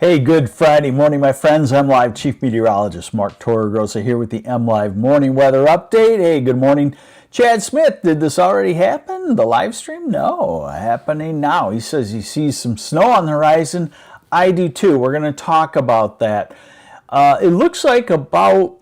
Hey, good Friday morning, my friends. MLive Chief Meteorologist Mark Torregrossa here with the MLive Morning Weather Update. Hey, good morning. Chad Smith, did this already happen? The live stream? No, happening now. He says he sees some snow on the horizon. I do too. We're going to talk about that. It looks like about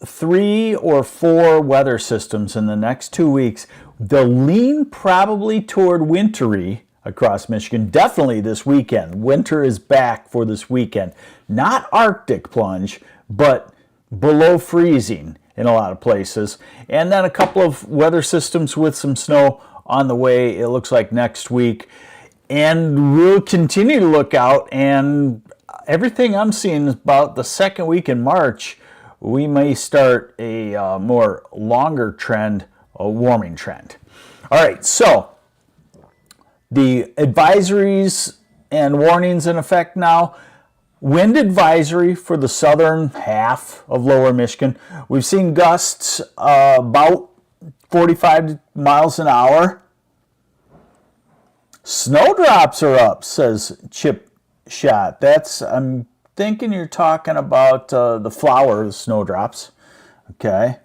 3 or 4 weather systems in the next 2 weeks. They'll lean probably toward wintry across Michigan, definitely this weekend. Winter is back for this weekend. Not Arctic plunge, but below freezing in a lot of places. And then a couple of weather systems with some snow on the way, it looks like next week. And we'll continue to look out, and everything I'm seeing is about the second week in March, we may start a more longer trend, a warming trend. All right, so the advisories and warnings in effect now. Wind advisory for the southern half of lower Michigan. We've seen gusts about 45 miles an hour. Snowdrops are up, says Chip Shot. I'm thinking you're talking about the flower, the snowdrops. Okay.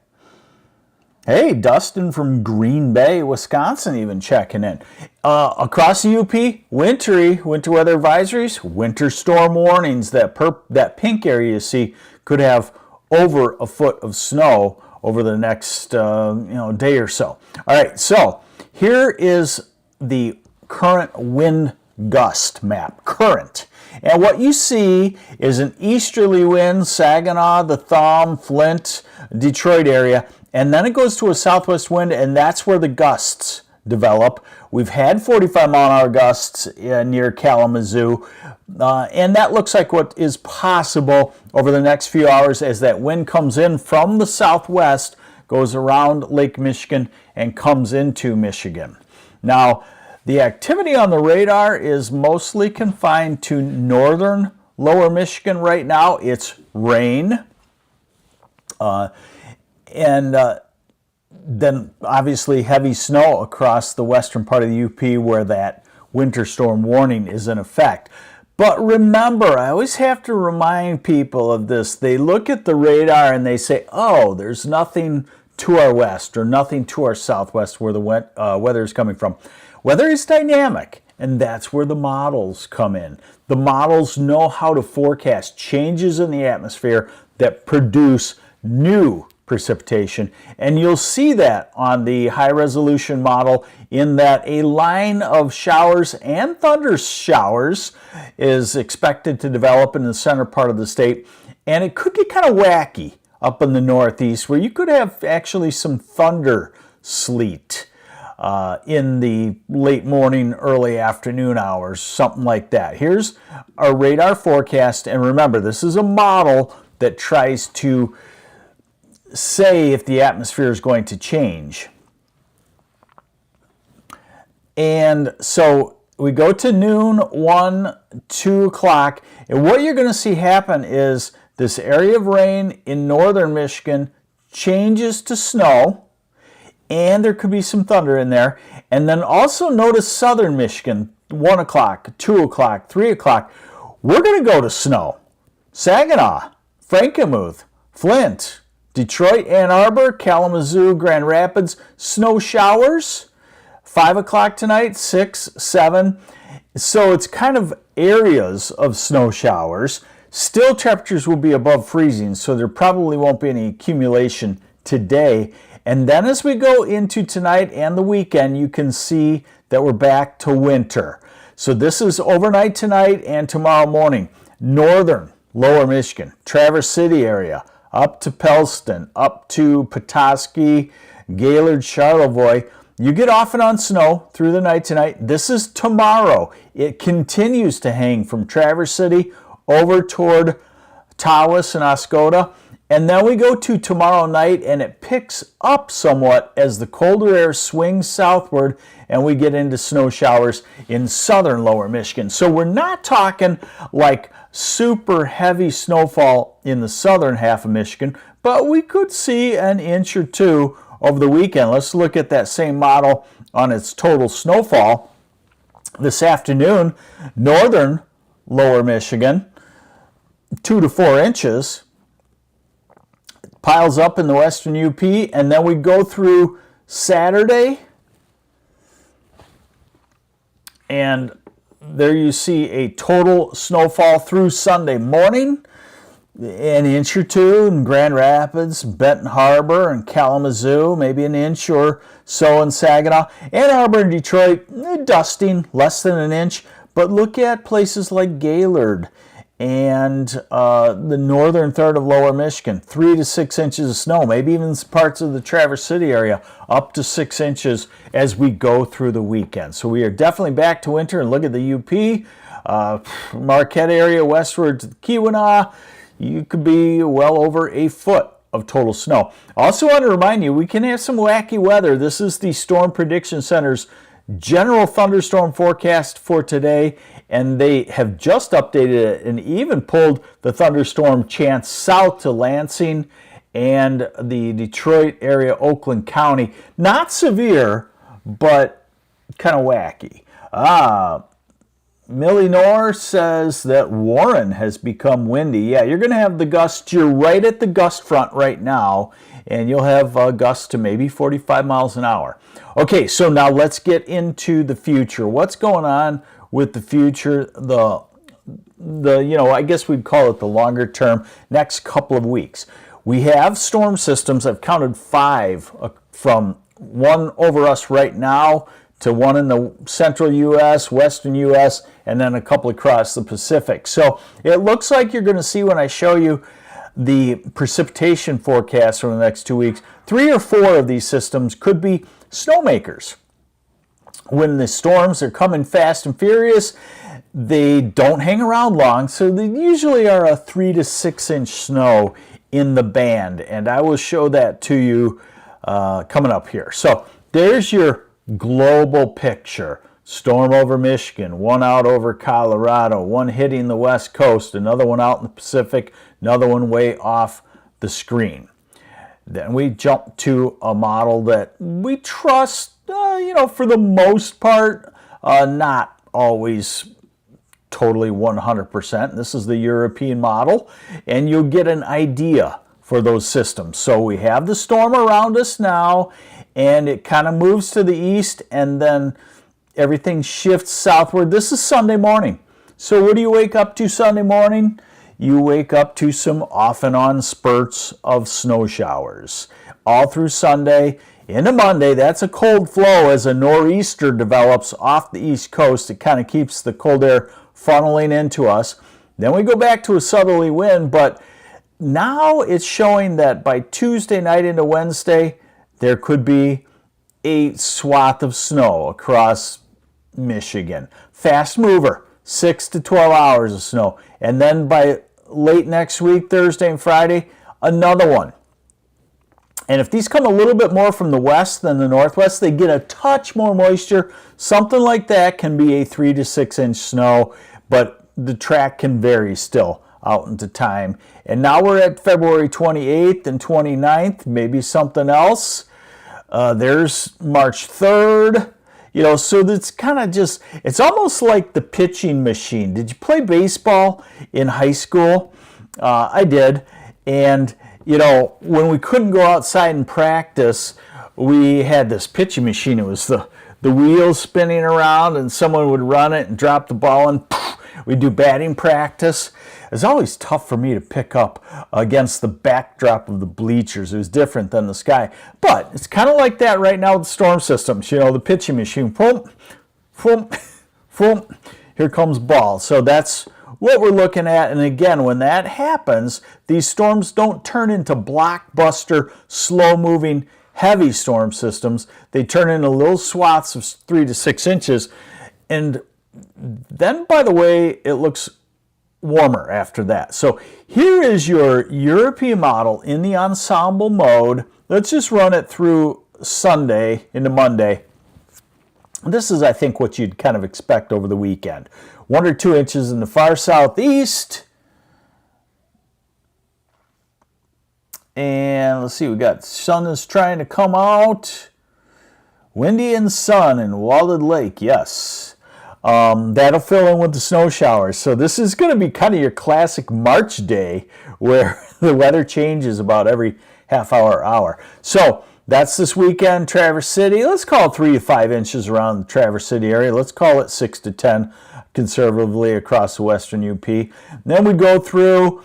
Hey, Dustin from Green Bay, Wisconsin, even checking in. Across the UP, winter weather advisories, winter storm warnings. That pink area you see could have over a foot of snow over the next day or so. All right, so here is the current wind gust map. Current. And what you see is an easterly wind, Saginaw, the Thumb, Flint, Detroit area. And then it goes to a southwest wind, and that's where the gusts develop. We've had 45-mile-an-hour gusts near Kalamazoo, and that looks like what is possible over the next few hours as that wind comes in from the southwest, goes around Lake Michigan, and comes into Michigan. Now, the activity on the radar is mostly confined to northern lower Michigan right now. It's rain. And then obviously heavy snow across the western part of the UP where that winter storm warning is in effect. But remember, I always have to remind people of this. They look at the radar and they say, oh, there's nothing to our west or nothing to our southwest where the weather is coming from. Weather is dynamic, and that's where the models come in. The models know how to forecast changes in the atmosphere that produce new precipitation, and you'll see that on the high resolution model in that a line of showers and thunder showers is expected to develop in the center part of the state, and it could get kind of wacky up in the northeast where you could have actually some thunder sleet in the late morning, early afternoon hours, something like that. Here's our radar forecast, and remember, this is a model that tries to say if the atmosphere is going to change. And so we go to noon, 1, 2 o'clock, and what you're going to see happen is this area of rain in northern Michigan changes to snow, and there could be some thunder in there. And then also notice southern Michigan, 1 o'clock, 2 o'clock, 3 o'clock, we're going to go to snow. Saginaw, Frankenmuth, Flint, Detroit, Ann Arbor, Kalamazoo, Grand Rapids, snow showers, 5 o'clock tonight, 6, 7. So it's kind of areas of snow showers. Still, temperatures will be above freezing, so there probably won't be any accumulation today. And then as we go into tonight and the weekend, you can see that we're back to winter. So this is overnight tonight and tomorrow morning. Northern, lower Michigan, Traverse City area, up to Pellston, up to Petoskey, Gaylord, Charlevoix. You get off and on snow through the night tonight. This is tomorrow. It continues to hang from Traverse City over toward Tawas and Oscoda. And then we go to tomorrow night, and it picks up somewhat as the colder air swings southward, and we get into snow showers in southern lower Michigan. So we're not talking like super heavy snowfall in the southern half of Michigan, but we could see an inch or two over the weekend. Let's look at that same model on its total snowfall. This afternoon, northern lower Michigan, 2 to 4 inches. Piles up in the western UP, and then we go through Saturday, and there you see a total snowfall through Sunday morning, an inch or two in Grand Rapids, Benton Harbor, and Kalamazoo, maybe an inch or so in Saginaw. Ann Arbor and Detroit, dusting, less than an inch, but look at places like Gaylord and the northern third of lower Michigan, 3 to 6 inches of snow, maybe even parts of the Traverse City area, up to 6 inches as we go through the weekend. So we are definitely back to winter, and look at the UP, Marquette area, westward to the Keweenaw, you could be well over a foot of total snow. Also want to remind you, we can have some wacky weather. This is the Storm Prediction Center's general thunderstorm forecast for today, and they have just updated it and even pulled the thunderstorm chance south to Lansing and the Detroit area, Oakland County. Not severe, but kind of wacky. Millie Knorr says that Warren has become windy. Yeah, you're going to have the gusts. You're right at the gust front right now, and you'll have gusts to maybe 45 miles an hour. Okay, so now let's get into the future. What's going on with the future? The I guess we'd call it the longer term, next couple of weeks. We have storm systems. I've counted 5 from one over us right now to one in the central U.S., western U.S., and then a couple across the Pacific. So it looks like you're going to see when I show you the precipitation forecast for the next 2 weeks, 3 or 4 of these systems could be snowmakers. When the storms are coming fast and furious, they don't hang around long, so they usually are a 3 to 6 inch snow in the band, and I will show that to you coming up here. So there's your global picture. Storm over Michigan, one out over Colorado, one hitting the west coast, another one out in the Pacific, another one way off the screen. Then we jump to a model that we trust, for the most part, not always totally 100%. This is the European model, and you'll get an idea for those systems. So we have the storm around us now, and it kind of moves to the east, and then everything shifts southward. This is Sunday morning. So what do you wake up to Sunday morning? You wake up to some off and on spurts of snow showers all through Sunday into Monday. That's a cold flow as a nor'easter develops off the east coast. It kind of keeps the cold air funneling into us. Then we go back to a southerly wind, but now it's showing that by Tuesday night into Wednesday, there could be a swath of snow across Michigan. Fast mover, 6 to 12 hours of snow. And then by late next week, Thursday and Friday, another one. And if these come a little bit more from the west than the northwest, they get a touch more moisture. Something like that can be a 3 to 6 inch snow, but the track can vary still out into time. And now we're at February 28th and 29th, maybe something else. There's March 3rd. So it's kind of just, it's almost like the pitching machine. Did you play baseball in high school? I did. And, when we couldn't go outside and practice, we had this pitching machine. It was the wheels spinning around, and someone would run it and drop the ball, and we'd do batting practice. It was always tough for me to pick up against the backdrop of the bleachers. It was different than the sky. But it's kind of like that right now with storm systems. The pitching machine, boom, boom, boom, here comes ball. So that's what we're looking at. And again, when that happens, these storms don't turn into blockbuster, slow-moving, heavy storm systems. They turn into little swaths of 3 to 6 inches. And then, by the way, it looks warmer after that. So here is your European model in the ensemble mode. Let's just run it through Sunday into Monday. This is, I think, what you'd kind of expect over the weekend. 1 or 2 inches in the far southeast. And let's see, we got sun is trying to come out. Windy and sun in Walled Lake, yes. That'll fill in with the snow showers. So this is going to be kind of your classic March day where the weather changes about every half hour. So that's this weekend, Traverse City. Let's call it 3 to 5 inches around the Traverse City area. Let's call it 6 to 10 conservatively across the western UP. Then we go through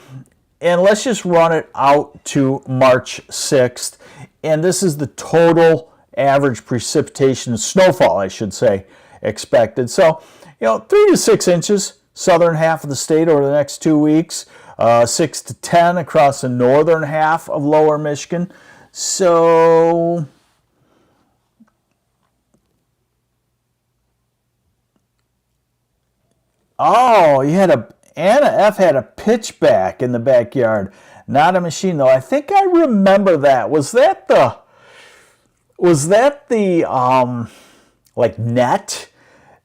and let's just run it out to March 6th. And this is the total average precipitation, snowfall, I should say, expected. So, 3 to 6 inches, southern half of the state over the next 2 weeks, 6 to 10 across the northern half of lower Michigan. So, oh, Anna F had a pitchback in the backyard, not a machine though. I think I remember that. Was that the like net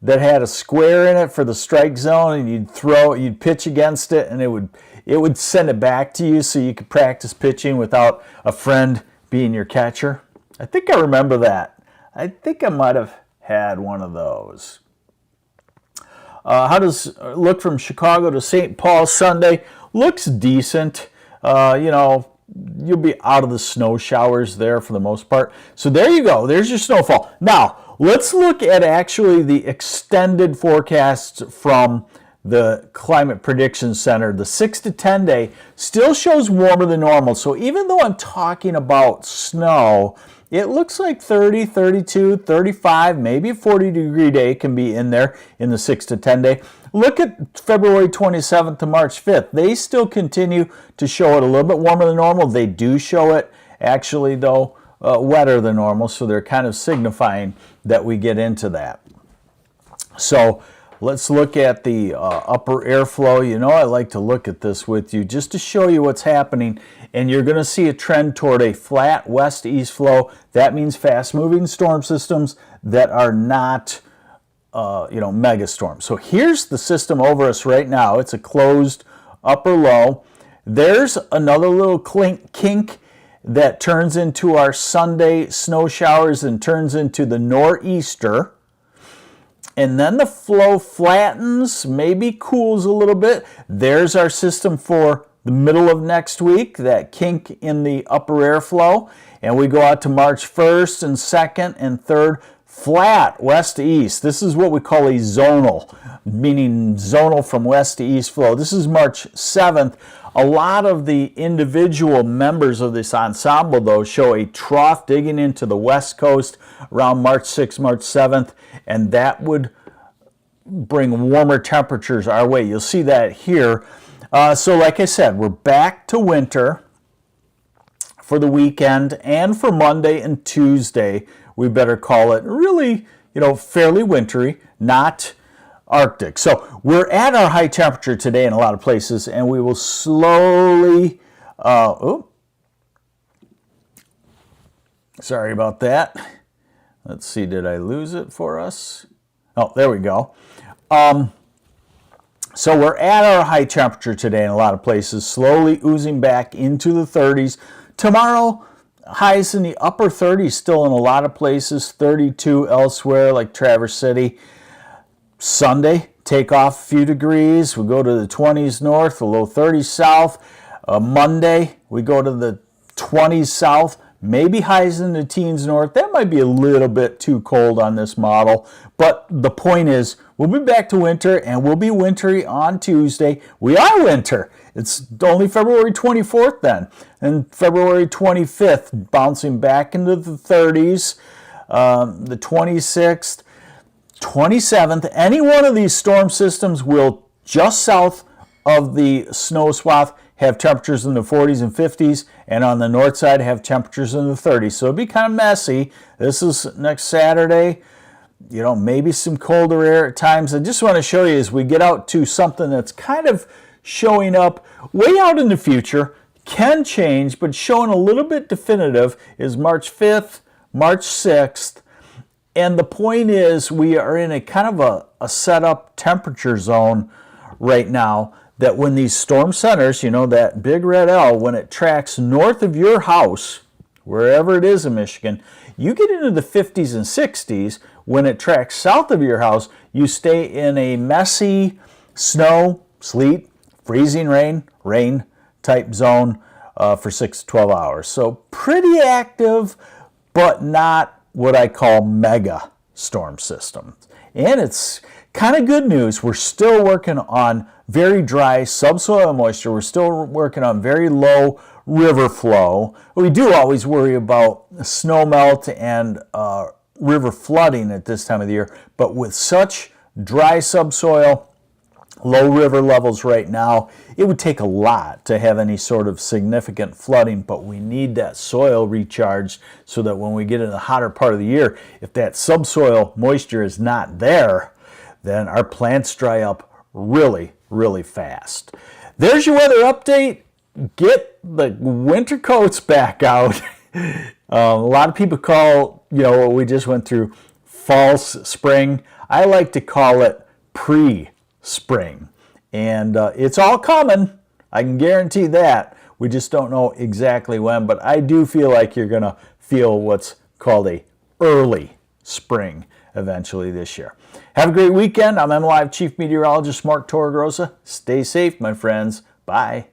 that had a square in it for the strike zone, and you'd pitch against it, and it would send it back to you so you could practice pitching without a friend being your catcher? I think I remember that. I think I might have had one of those. How does it look from Chicago to St. Paul Sunday? Looks decent. You'll be out of the snow showers there for the most part. So there you go. There's your snowfall. Now, let's look at actually the extended forecasts from the Climate Prediction Center. The 6 to 10 day still shows warmer than normal. So even though I'm talking about snow, it looks like 30, 32, 35, maybe a 40-degree day can be in there in the 6 to 10 day. Look at February 27th to March 5th. They still continue to show it a little bit warmer than normal. They do show it, actually, though, wetter than normal, so they're kind of signifying that we get into that. So let's look at the upper airflow. I like to look at this with you just to show you what's happening. And you're going to see a trend toward a flat west-east flow. That means fast-moving storm systems that are not, mega storms. So here's the system over us right now. It's a closed upper low. There's another little kink that turns into our Sunday snow showers and turns into the nor'easter. And then the flow flattens, maybe cools a little bit. There's our system for the middle of next week, that kink in the upper airflow. And we go out to March 1st and 2nd and 3rd, flat west to east. This is what we call a zonal, meaning zonal from west to east flow. This is March 7th. A lot of the individual members of this ensemble, though, show a trough digging into the west coast around March 6th, March 7th, and that would bring warmer temperatures our way. You'll see that here. So like I said, we're back to winter for the weekend, and for Monday and Tuesday, we better call it really, fairly wintry, not Arctic. So we're at our high temperature today in a lot of places, and we will slowly, sorry about that. Let's see, did I lose it for us? Oh, there we go. So we're at our high temperature today in a lot of places, slowly oozing back into the 30s. Tomorrow, highs in the upper 30s still in a lot of places, 32 elsewhere like Traverse City. Sunday, take off a few degrees. We go to the 20s north, the low 30s south. Monday, we go to the 20s south, maybe highs in the teens north. That might be a little bit too cold on this model, but the point is we'll be back to winter, and we'll be wintry on Tuesday. We are winter. It's only February 24th then, and February 25th bouncing back into the 30s, the 26th, 27th. Any one of these storm systems will, just south of the snow swath, have temperatures in the 40s and 50s, and on the north side have temperatures in the 30s. So it'll be kind of messy. This is next Saturday. Maybe some colder air at times. I just want to show you as we get out to something that's kind of showing up way out in the future, can change, but showing a little bit definitive, is March 5th, March 6th. And the point is we are in a kind of a set-up temperature zone right now that when these storm centers, that big red L, when it tracks north of your house, wherever it is in Michigan, you get into the 50s and 60s when it tracks south of your house, you stay in a messy snow, sleet, freezing rain type zone for 6 to 12 hours. So pretty active, but not what I call mega storm system. And it's kind of good news. We're still working on very dry subsoil moisture. We're still working on very low river flow. We do always worry about snow melt and river flooding at this time of the year, but with such dry subsoil, low river levels right now, it would take a lot to have any sort of significant flooding, but we need that soil recharged so that when we get into the hotter part of the year, if that subsoil moisture is not there, then our plants dry up really, really fast. There's your weather update. Get the winter coats back out. A lot of people call, what we just went through false spring. I like to call it pre-spring. And it's all coming. I can guarantee that. We just don't know exactly when, but I do feel like you're going to feel what's called a early spring eventually this year. Have a great weekend. I'm MLive Chief Meteorologist Mark Torregrossa. Stay safe, my friends. Bye.